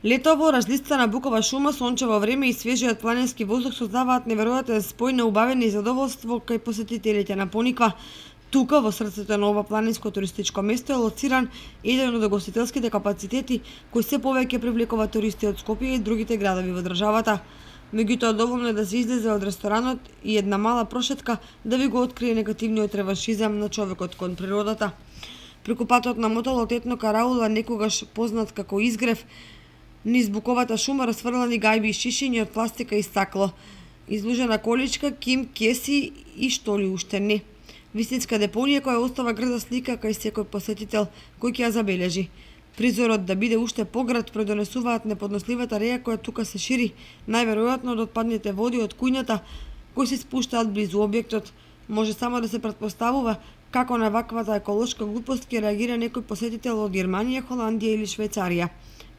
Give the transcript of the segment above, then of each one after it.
Летово, разлистана букова шума, сончево време и свежиот планински воздух создаваат неверојатен спој на убавење и задоволство кај посетителите на Пониква. Тука, во срцето на ова планинско туристичко место, е лоциран еден од гостителските капацитети кои се повеќе привлекува туристи од Скопје и другите градови во државата. Меѓутоа, доволно е да се излезе од ресторанот и една мала прошетка да ви го открие негативниот реваншизам на човекот кон природата. Преку патот на мотелот Етно Караула, некогаш познат како Изгрев, низ буковата шума расфрлани гајби и шишиња од пластика и стакло, изложена количка, ким, кеси и што ли уште не. Вистинска депонија која остава грда слика кај секој посетител кој ќе ја забележи. Призорот да биде уште поград предонесуваат неподносливата реја која тука се шири, најверојатно од отпадните води од кујната кои се спуштаат близу објектот. Може само да се претпоставува како на ваквата еколошка глупост ќе реагира некој посетител од Германија, Холандија или Швајцарија.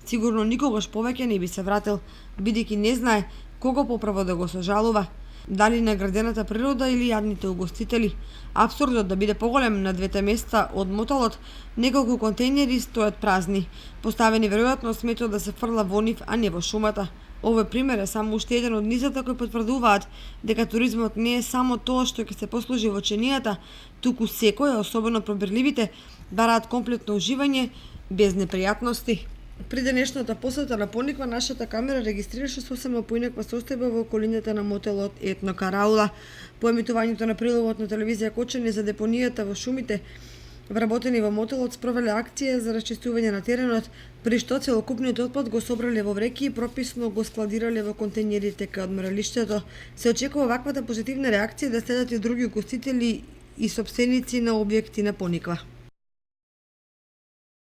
Сигурно никогаш повеќе не би се вратил, бидејќи не знае кого поправо да го сожалува, дали наградената природа или јадните угостители. Апсурдот да биде поголем на двете места од мотелот, неколку контејнери стојат празни, поставени веројатно сметот да се фрла во нив, а не во шумата. Овој пример е само уште еден од низата кои потврдуваат дека туризмот не е само тоа што ќе се послужи во ченијата, туку секој, особено пробирливите, бараат комплетно уживање без непријатности. При денешната посета на Пониква, нашата камера регистрираше сосема поинаква состојба во околината на мотелот Етно Караула. По емитувањето на прилогот на телевизија Кочани за депонијата во шумите, вработени во мотелот, спровеле акција за расчистување на теренот, при што целокупниот отпад го собрале во вреки и прописно го складирале во контејнерите кај одморалиштето. Се очекува ваквата позитивна реакција да следат и други угостители и сопственици на објекти на Пониква.